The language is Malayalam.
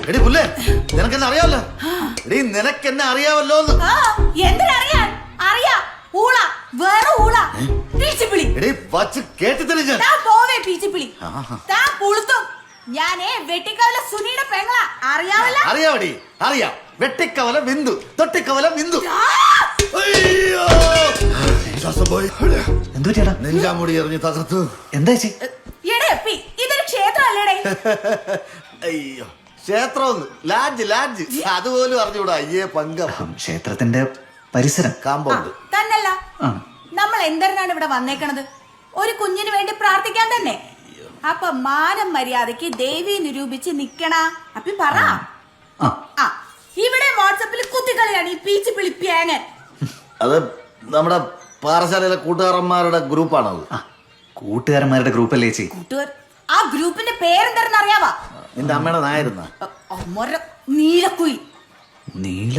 എടി പുല്ലേ, നിനക്കെന്നെ അറിയാമല്ലോ. എടി നിനക്കെന്നെ അറിയാമല്ലോ. എന്തിനറിയാൻ? അറിയാ ഊള, വേറെ ഊള, പീച്ചിപ്പിളി. എടി വച്ച് കേട്ടിത്തന്നെ ഞാൻ. പോവേ പീച്ചിപ്പിളി, താ പുളുത്തും. ഞാനേ വെട്ടിക്കവല സുനിയുടെ പെങ്ങളാ, അറിയാവല്ല? അറിയാവടി, അറിയാം. വെട്ടിക്കവല ബിന്ദു, തൊട്ടിക്കവല ബിന്ദു. അയ്യോ, ശ്വാസം പോയി. എന്തോ ചേട്ടാ? നെഞ്ചാമുടി എറിഞ്ഞ് തകർത്തു. എന്താ ചേച്ചി? ഇതൊരു ക്ഷേത്രമല്ലേടേ? അയ്യോ, ക്ഷേത്രമൊന്ന് ലാഡ്ജ് ലാഡ്ജ് അതുപോലും അറിഞ്ഞൂടാ. അയ്യേ പങ്കം. ക്ഷേത്രത്തിന്റെ പരിസരം കാമ്പൗണ്ട് തന്നല്ല. നമ്മൾ എന്തിനാണ് ഇവിടെ വന്നേക്കണത്? ഒരു കുഞ്ഞിന് വേണ്ടി പ്രാർത്ഥിക്കാൻ തന്നെ. അപ്പൊ മാനം മര്യാദക്ക് ദേവി നിരൂപിച്ച് നിക്കണ. അപ്പി പറ. ഇവിടെ വാട്സപ്പിൽ കുത്തിക്കളിയാണ് ഈ പീച്ച് പിളിപ്പിയാങ്ങൻ. അത് നമ്മുടെ പാറശാലയിലെ കൂട്ടുകാരന്മാരുടെ ഗ്രൂപ്പാണത്. കൂട്ടുകാരന്മാരുടെ ഗ്രൂപ്പ് അല്ലേ ചേച്ചി? കൂട്ടുകാർ. ആ ഗ്രൂപ്പിന്റെ പേരെന്താണെന്ന് അറിയാവാ? നിന്റെ അമ്മയുടെ നായിരുന്ന നീലക്കുയിൽ. നീല